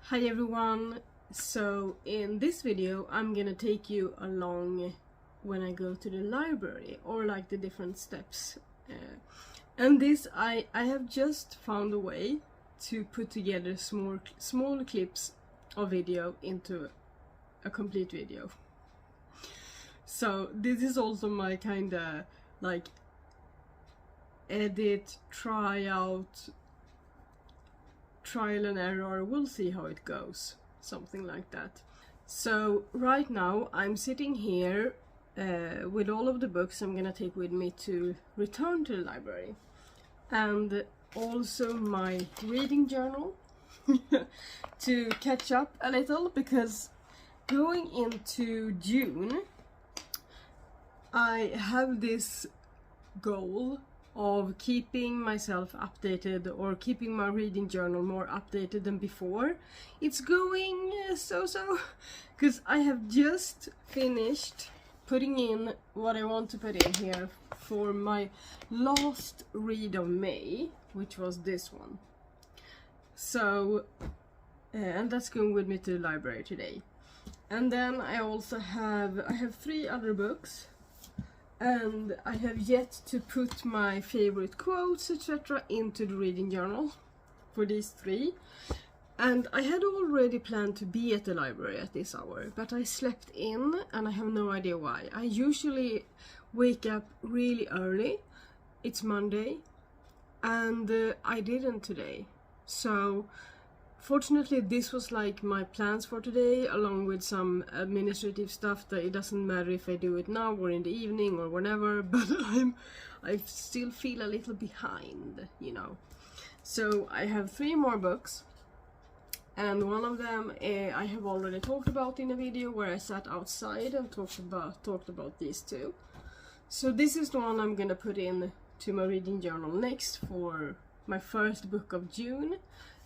Hi everyone! So in this video I'm gonna take you along when I go to the library, or like the different steps. And this I have just found a way to put together small clips of video into a complete video. So this is also my kinda like edit, trial and error, we'll see how it goes, something like that. So right now I'm sitting here with all of the books I'm gonna take with me to return to the library, and also my reading journal to catch up a little, because going into June I have this goal of keeping myself updated, or keeping my reading journal more updated than before. It's going so-so, because I have just finished putting in what I want to put in here for my last read of May, which was this one. So, and that's going with me to the library today. And then I also have 3 other books, and I have yet to put my favorite quotes, etc. into the reading journal for these 3. And I had already planned to be at the library at this hour, but I slept in and I have no idea why. I usually wake up really early. It's Monday, and I didn't today. So fortunately this was like my plans for today, along with some administrative stuff that it doesn't matter if I do it now or in the evening or whenever, but I still feel a little behind, you know. So I have 3 more books, and one of them I have already talked about in a video where I sat outside and talked about these 2. So this is the one I'm gonna put in to my reading journal next for my first book of June.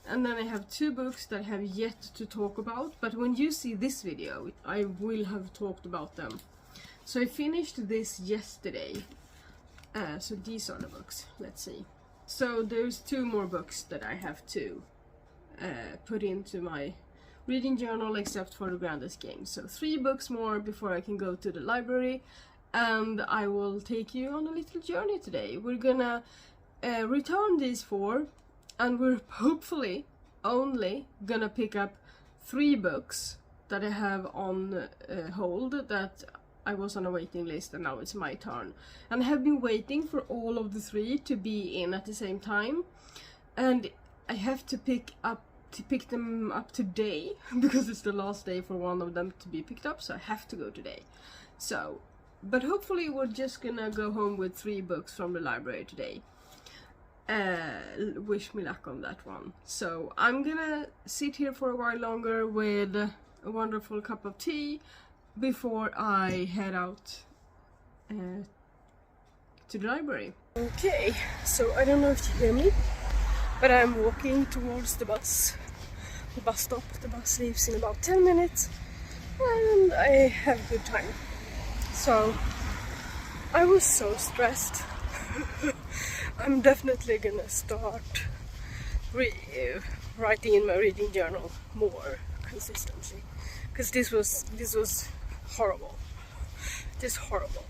And then I have 2 books that I have yet to talk about, but when you see this video I will have talked about them. So I finished this yesterday. So these are the books. Let's see. So there's 2 more books that I have to put into my reading journal, except for the Grandest Game. So 3 books more before I can go to the library, and I will take you on a little journey today. We're gonna return these 4, and we're hopefully only gonna pick up 3 books that I have on hold, that I was on a waiting list, and now it's my turn. And I have been waiting for all of the 3 to be in at the same time, and I have to pick them up today because it's the last day for one of them to be picked up, so I have to go today. So, but hopefully we're just gonna go home with 3 books from the library today. Wish me luck on that one. So I'm gonna sit here for a while longer with a wonderful cup of tea before I head out to the library. Okay, so I don't know if you hear me, but I'm walking towards the bus stop. The bus leaves in about 10 minutes, and I have a good time. So I was so stressed. I'm definitely gonna start writing in my reading journal more consistently, because this was horrible. Just horrible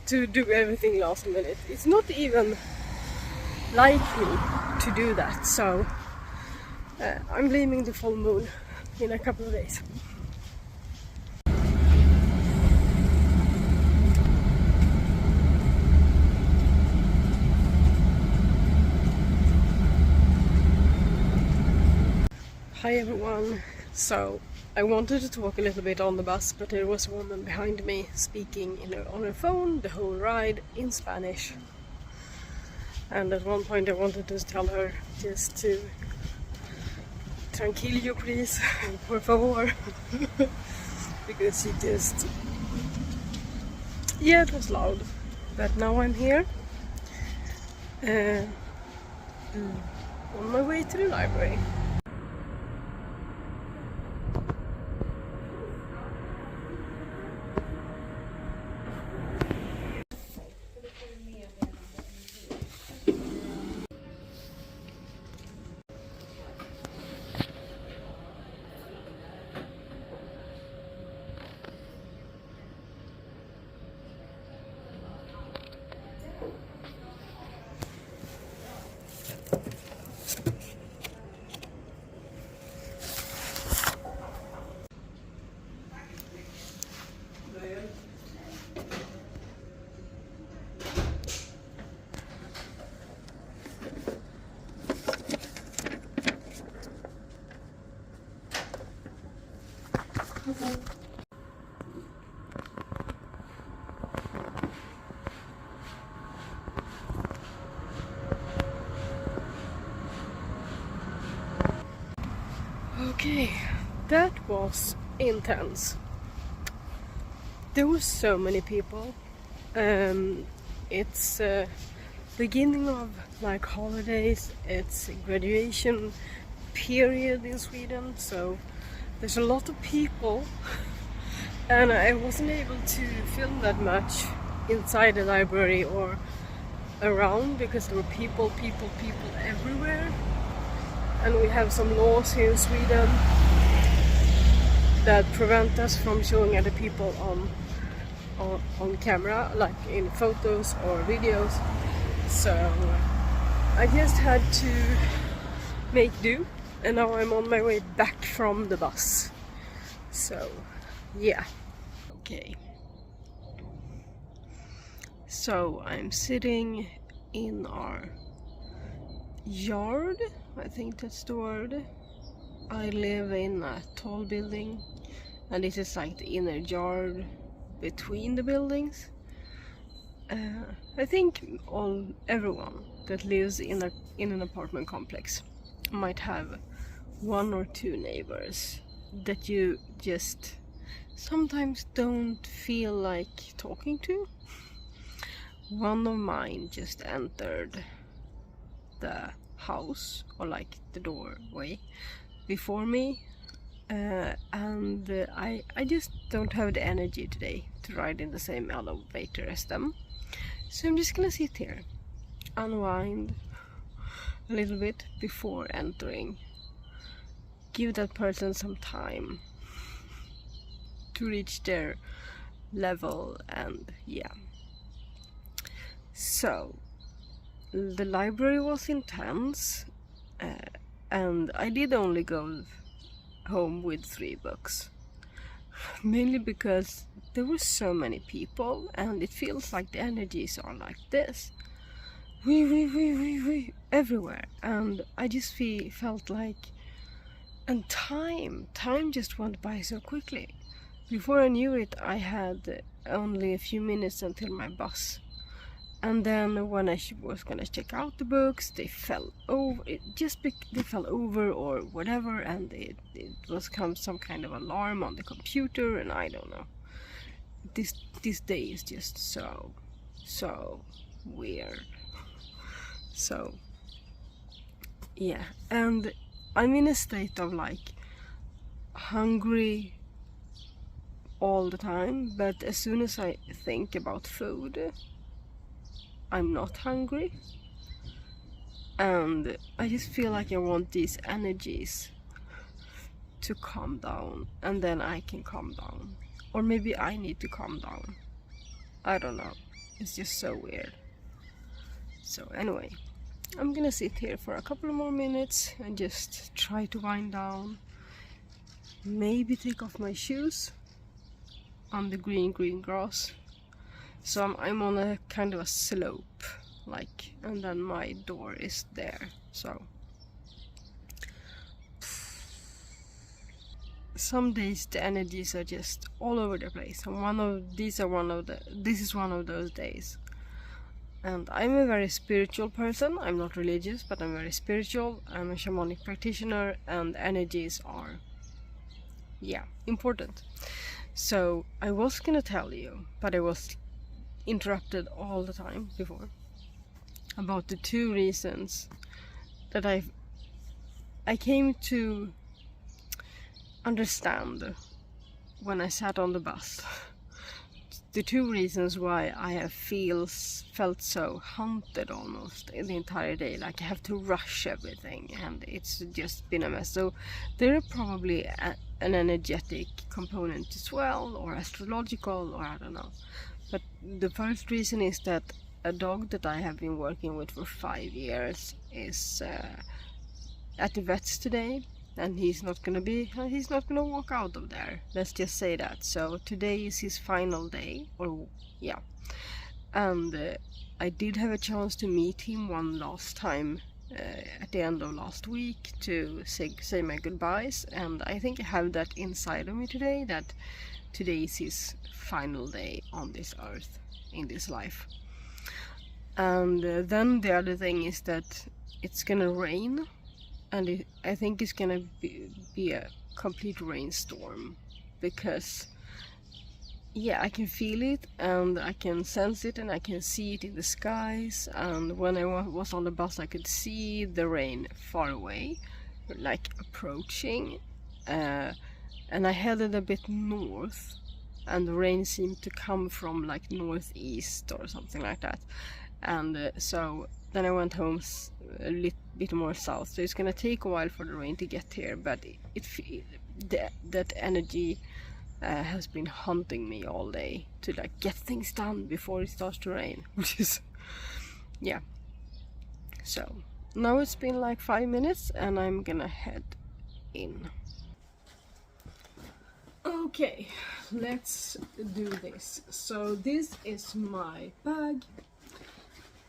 to do everything last minute. It's not even like me to do that, so I'm blaming the full moon in a couple of days. Hi everyone! So I wanted to talk a little bit on the bus, but there was a woman behind me speaking on her phone the whole ride in Spanish. And at one point I wanted to tell her just to tranquillo please, por favor, because she just, yeah, it was loud. But now I'm here on my way to the library. Okay, that was intense. There were so many people. It's beginning of like holidays. It's graduation period in Sweden, so there's a lot of people, and I wasn't able to film that much inside the library or around because there were people everywhere. And we have some laws here in Sweden that prevent us from showing other people on camera, like in photos or videos. So I just had to make do, and now I'm on my way back from the bus. So yeah. Okay. So I'm sitting in our yard, I think that's the word. I live in a tall building, and this is like the inner yard between the buildings. I think everyone that lives in an apartment complex might have one or two neighbors that you just sometimes don't feel like talking to. One of mine just entered the house, or like the doorway before me, and I just don't have the energy today to ride in the same elevator as them, so I'm just gonna sit here, unwind a little bit before entering, give that person some time to reach their level, and yeah. So the library was intense, and I did only go home with 3 books, mainly because there were so many people, and it feels like the energies are like this, everywhere, and I just felt like, and time just went by so quickly. Before I knew it, I had only a few minutes until my bus. And then when I was gonna check out the books, they fell over. They fell over or whatever, and it was some kind of alarm on the computer, and I don't know. This day is just so weird. So yeah, and I'm in a state of like hungry all the time, but as soon as I think about food, I'm not hungry, and I just feel like I want these energies to calm down, and then I can calm down, or maybe I need to calm down. I don't know, it's just so weird. So anyway, I'm gonna sit here for a couple of more minutes and just try to wind down, maybe take off my shoes on the green grass. So I'm on a kind of a slope, like, and then my door is there. So some days the energies are just all over the place, and this is one of those days. And I'm a very spiritual person. I'm not religious, but I'm very spiritual. I'm a shamanic practitioner, and energies are, yeah, important. So I was gonna tell you, but I was interrupted all the time before, about the 2 reasons that I came to understand when I sat on the bus. The 2 reasons why I have felt so haunted almost in the entire day, like I have to rush everything, and it's just been a mess. So there are probably an energetic component as well, or astrological, or I don't know. But the first reason is that a dog that I have been working with for 5 years is at the vet's today, and he's not gonna walk out of there. Let's just say that. So today is his final day, or yeah. And I did have a chance to meet him one last time at the end of last week to say my goodbyes, and I think I have that inside of me today, that today is his final day on this earth, in this life. And then the other thing is that it's gonna rain and I think it's gonna be a complete rainstorm, because yeah, I can feel it and I can sense it and I can see it in the skies, and when I was on the bus I could see the rain far away, like approaching, and I headed a bit north and the rain seemed to come from like northeast or something like that, and so then I went home a little bit more south, so it's gonna take a while for the rain to get here, but that energy has been hunting me all day to like get things done before it starts to rain, which is, yeah. So now it's been like 5 minutes and I'm gonna head in. Okay, let's do this. So this is my bag,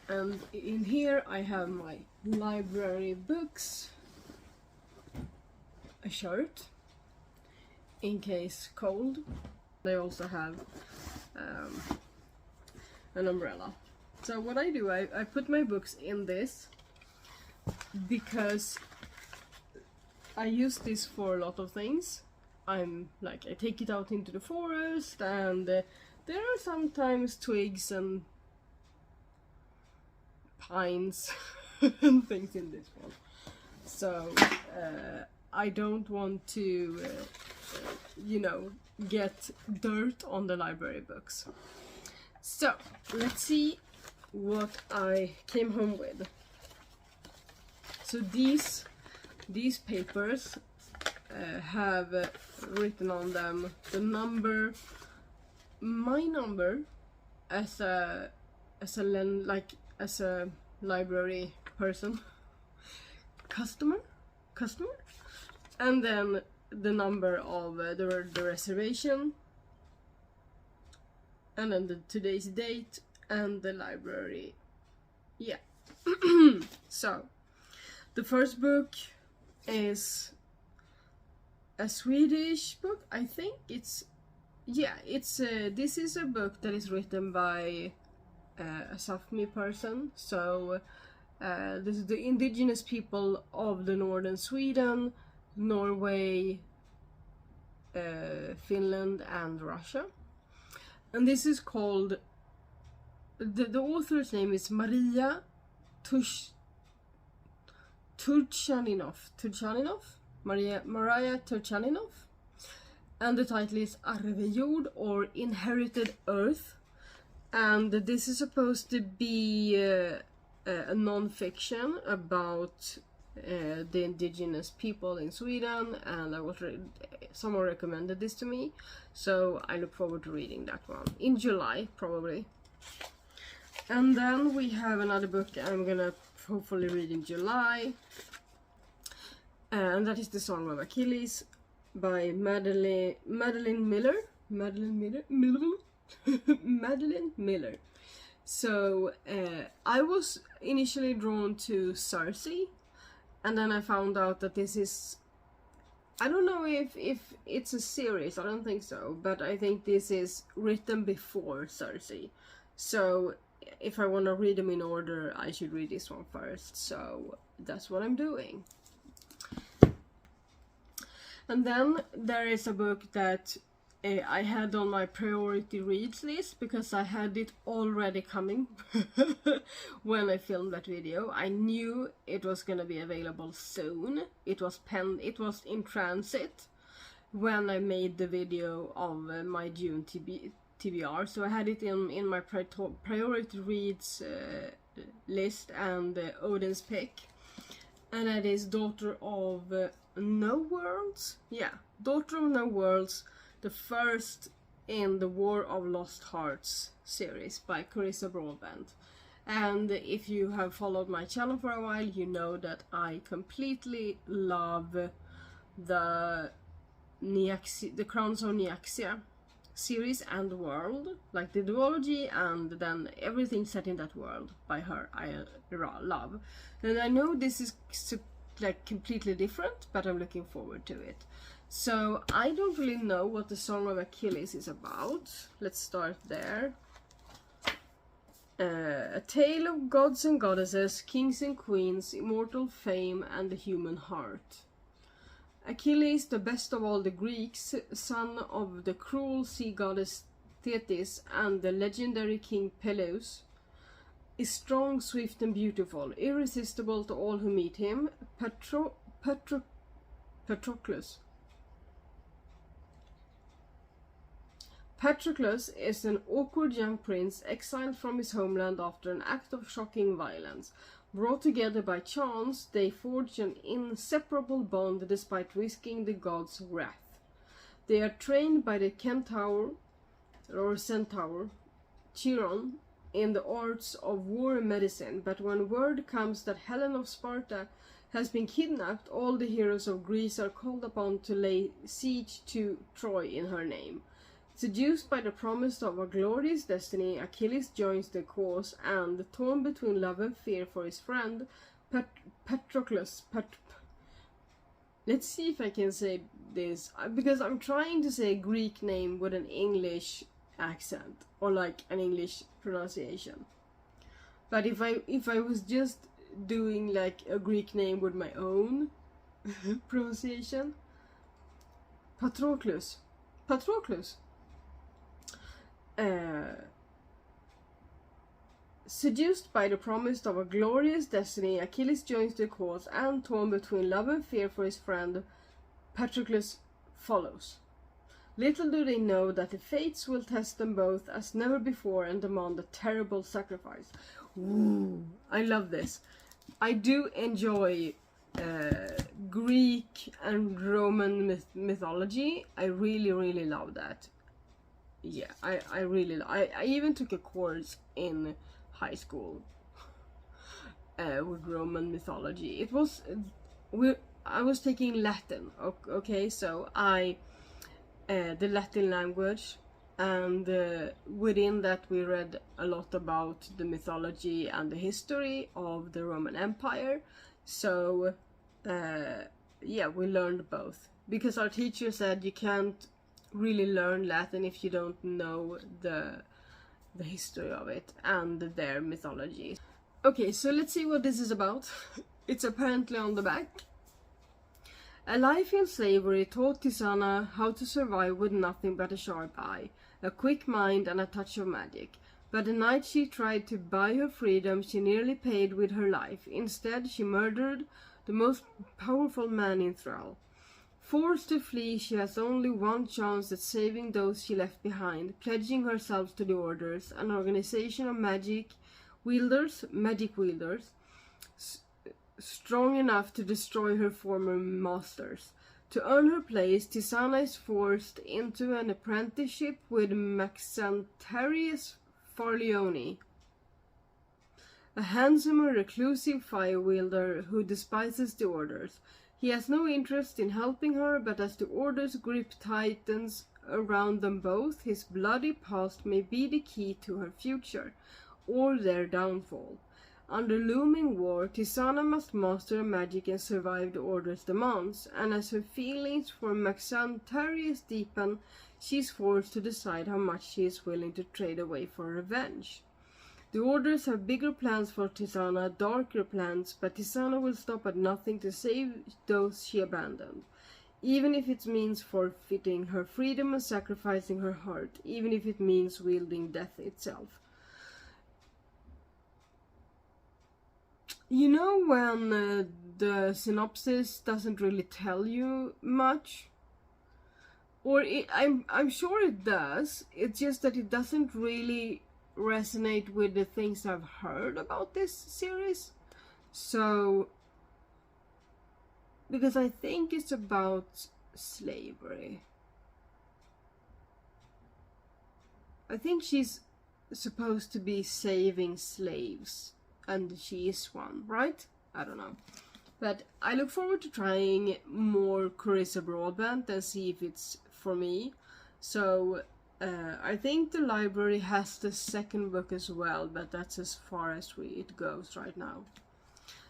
and in here I have my library books, a shirt in case cold. They also have an umbrella. So what I do, I put my books in this because I use this for a lot of things. I take it out into the forest, and there are sometimes twigs and pines and things in this one. So I don't want to get dirt on the library books. So let's see what I came home with. So these papers have written on them the number, my number as a library person, customer, and then the number of the reservation, and then today's date and the library. Yeah. So the first book is a Swedish book. I think this is a book that is written by a Sápmi person. So this is the indigenous people of the northern Sweden, Norway, Finland and Russia. And this is called, the author's name is Maria Turchaninov, Maria Turchaninov, and the title is Arvejord, or Inherited Earth, and this is supposed to be a non-fiction about the indigenous people in Sweden, and someone recommended this to me, so I look forward to reading that one in July probably. And then we have another book I'm gonna hopefully read in July, and that is The Song of Achilles by Madeline Miller. Madeline Miller. So I was initially drawn to Circe, and then I found out that this is, I don't know if it's a series, I don't think so, but I think this is written before Circe. So if I want to read them in order, I should read this one first, so that's what I'm doing. And then there is a book that I had on my priority reads list because I had it already coming when I filmed that video. I knew it was gonna be available soon. It was in transit when I made the video of my June TBR, so I had it in my priority reads list, and Odin's Pick, and that is Daughter of No Worlds. Yeah, Daughter of No Worlds, the first in the War of Lost Hearts series by Carissa Broadbent. And if you have followed my channel for a while, you know that I completely love the Crowns of Nyaxia series and world, like the duology, and then everything set in that world by her I love. And I know this is like completely different, but I'm looking forward to it. So I don't really know what the Song of Achilles is about. Let's start there. A tale of gods and goddesses, kings and queens, immortal fame, and the human heart. Achilles, the best of all the Greeks, son of the cruel sea goddess Thetis and the legendary king Peleus, is strong, swift, and beautiful, irresistible to all who meet him. Patroclus is an awkward young prince exiled from his homeland after an act of shocking violence. Brought together by chance, they forge an inseparable bond despite risking the gods' wrath. They are trained by the centaur Chiron in the arts of war and medicine, but when word comes that Helen of Sparta has been kidnapped, all the heroes of Greece are called upon to lay siege to Troy in her name. Seduced by the promise of a glorious destiny, Achilles joins the cause and, torn between love and fear for his friend, Patroclus. Let's see if I can say this, because I'm trying to say a Greek name with an English accent, or like an English pronunciation. But if I was just doing like a Greek name with my own pronunciation, Patroclus. Seduced by the promise of a glorious destiny, Achilles joins the cause and, torn between love and fear for his friend, Patroclus follows. Little do they know that the fates will test them both as never before and demand a terrible sacrifice. Ooh, I love this. I do enjoy Greek and Roman mythology. I really love that. Yeah, I even took a course in high school with Roman mythology. It was I was taking Latin. Okay, so the Latin language, and within that we read a lot about the mythology and the history of the Roman Empire. So yeah, we learned both, because our teacher said you can't really learn Latin if you don't know the history of it and their mythology. Okay, so let's see what this is about. It's apparently on the back. A life in slavery taught Tisana how to survive with nothing but a sharp eye, a quick mind, and a touch of magic. But the night she tried to buy her freedom, she nearly paid with her life. Instead, she murdered the most powerful man in Thrall. Forced to flee, she has only one chance at saving those she left behind, pledging herself to the Orders, an organization of magic wielders, strong enough to destroy her former masters. To earn her place, Tisana is forced into an apprenticeship with Maxantarius Farlione, a handsome and reclusive fire wielder who despises the Orders. He has no interest in helping her, but as the Order's grip tightens around them both, his bloody past may be the key to her future, or their downfall. Under looming war, Tisana must master magic and survive the Order's demands, and as her feelings for Maxantarius deepen, she is forced to decide how much she is willing to trade away for revenge. The Orders have bigger plans for Tisana, darker plans, but Tisana will stop at nothing to save those she abandoned. Even if it means forfeiting her freedom and sacrificing her heart, even if it means wielding death itself. You know when the synopsis doesn't really tell you much? Or I'm sure it does, it's just that it doesn't really resonate with the things I've heard about this series. So, because I think it's about slavery. I think she's supposed to be saving slaves, and she is one, right? I don't know. But I look forward to trying more Carissa Broadbent and see if it's for me. So I think the library has the second book as well, but that's as far as it goes right now.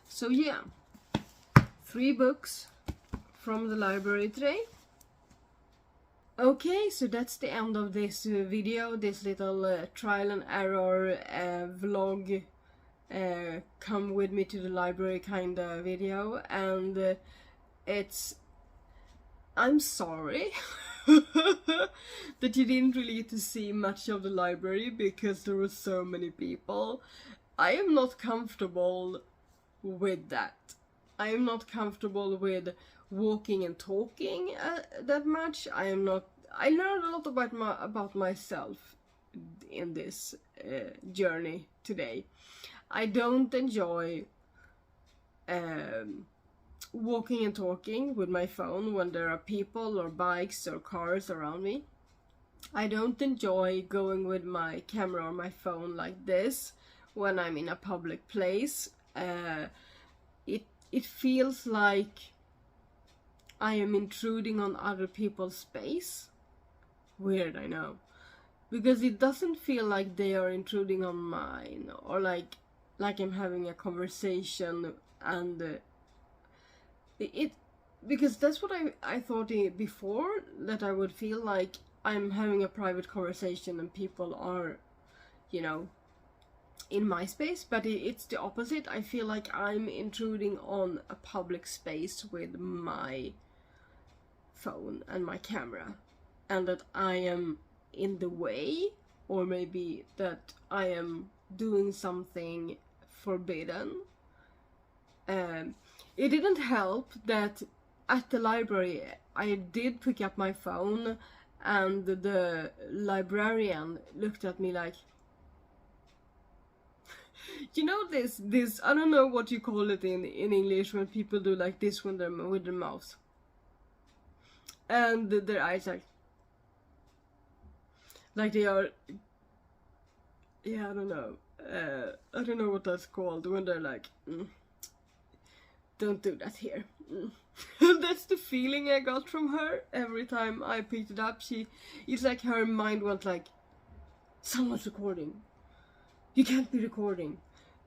So yeah, 3 books from the library today. Okay, so that's the end of this video, this little trial and error vlog, come with me to the library kind of video, and I'm sorry that you didn't really get to see much of the library because there were so many people. I am not comfortable with that. I am not comfortable with walking and talking that much. I learned a lot about myself in this journey today. I don't enjoy walking and talking with my phone when there are people or bikes or cars around me. I don't enjoy going with my camera or my phone like this when I'm in a public place. It feels like I am intruding on other people's space. Weird, I know. Because it doesn't feel like they are intruding on mine, or like I'm having a conversation, and because that's what I thought before, that I would feel like I'm having a private conversation and people are, you know, in my space, but it's the opposite. I feel like I'm intruding on a public space with my phone and my camera, and that I am in the way, or maybe that I am doing something forbidden. It didn't help that at the library I did pick up my phone and the librarian looked at me like, you know, this I don't know what you call it in English when people do like this when they're with their mouth, and their eyes like they are, yeah, I don't know what that's called, when they're like, don't do that here. That's the feeling I got from her every time I picked it up. It's like her mind went like, someone's recording, you can't be recording.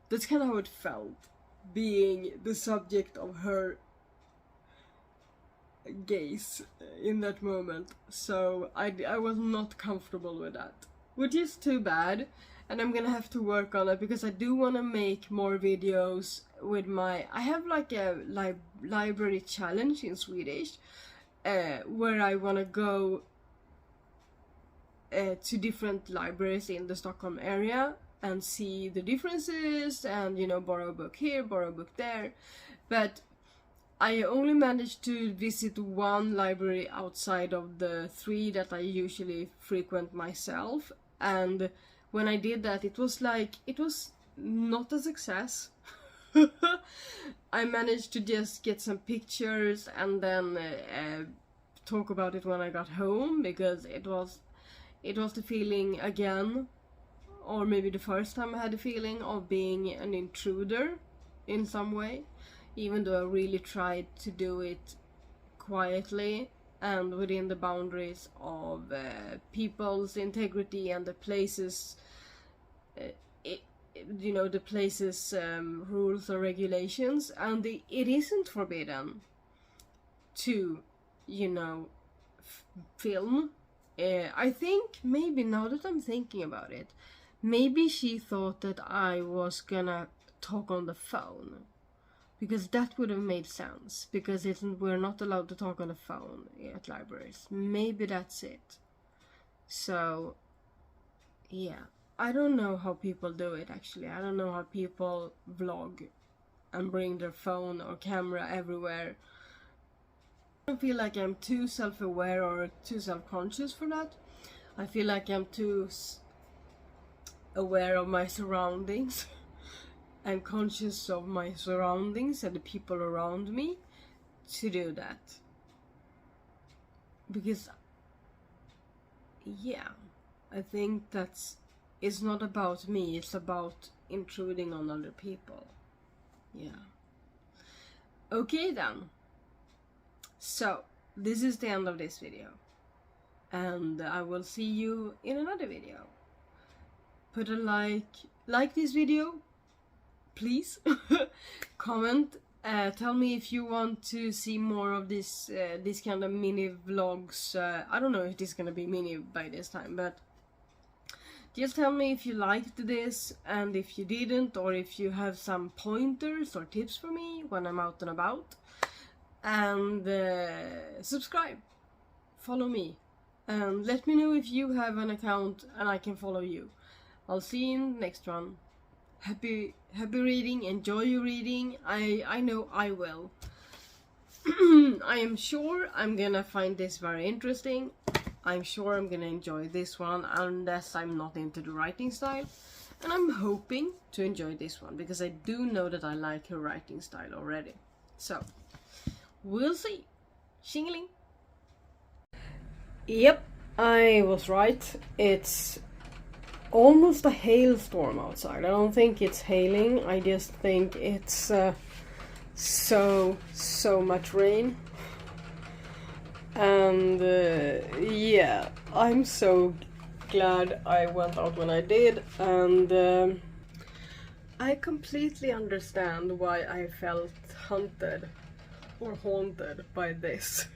That's kind of how it felt, being the subject of her gaze in that moment. So I was not comfortable with that, which is too bad, and I'm gonna have to work on it, because I do want to make more videos with my, I have like a library challenge in Swedish, where I want to go to different libraries in the Stockholm area and see the differences, and, you know, borrow a book here, borrow a book there. But I only managed to visit one library outside of the 3 that I usually frequent myself, and when I did that, it was not a success. I managed to just get some pictures and then talk about it when I got home, because it was the feeling again, or maybe the first time I had the feeling of being an intruder in some way, even though I really tried to do it quietly and within the boundaries of people's integrity and the places, you know, the places' rules or regulations. And it isn't forbidden to, you know, film. I think maybe, now that I'm thinking about it, maybe she thought that I was gonna talk on the phone, because that would have made sense, because we're not allowed to talk on the phone at libraries. Maybe that's it. So yeah, I don't know how people do it, actually. I don't know how people vlog and bring their phone or camera everywhere. I don't feel like I'm too self-aware or too self-conscious for that. I feel like I'm too aware of my surroundings. I'm conscious of my surroundings and the people around me to do that. Because, yeah, I think it's not about me, it's about intruding on other people. Yeah. Okay then. So, this is the end of this video. And I will see you in another video. Put a like this video, please. Comment Tell me if you want to see more of this kind of mini vlogs. I don't know if this is gonna be mini by this time, but just tell me if you liked this and if you didn't, or if you have some pointers or tips for me when I'm out and about. And subscribe, follow me, and let me know if you have an account and I can follow you. I'll see you in the next one. Happy reading, enjoy your reading. I know I will. I am sure I'm gonna find this very interesting. I'm sure I'm gonna enjoy this one, unless I'm not into the writing style. And I'm hoping to enjoy this one, because I do know that I like her writing style already. So, we'll see. Shingling. Yep, I was right. It's almost a hailstorm outside. I don't think it's hailing, I just think it's so much rain. And yeah, I'm so glad I went out when I did, and I completely understand why I felt hunted or haunted by this.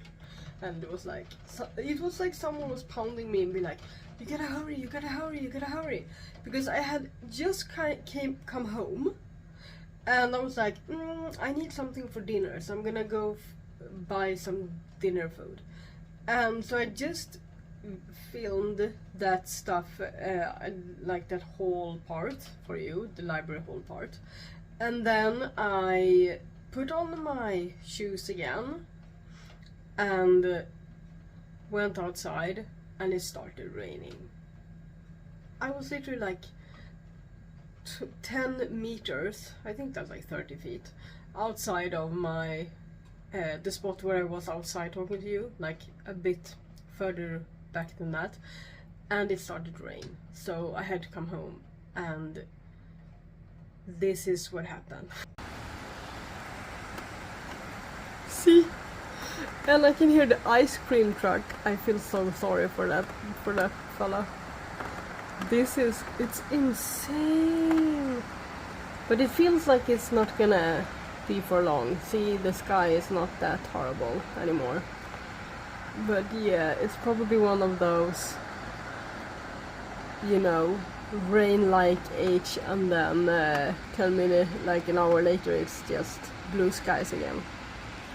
And it was like someone was pounding me and be like, you gotta hurry, you gotta hurry, you gotta hurry. Because I had just come home, and I was like, I need something for dinner, so I'm gonna go buy some dinner food. And so I just filmed that stuff, like that whole part for you, the library whole part. And then I put on my shoes again and went outside, and it started raining. I was literally like 10 meters, I think that's like 30 feet, outside of my the spot where I was outside talking to you, like a bit further back than that, and it started to rain. So I had to come home, and this is what happened. See? And I can hear the ice cream truck. I feel so sorry for that fella. It's insane. But it feels like it's not gonna be for long. See, the sky is not that horrible anymore. But yeah, it's probably one of those, you know, rain like H, and then 10 minutes, like an hour later, it's just blue skies again.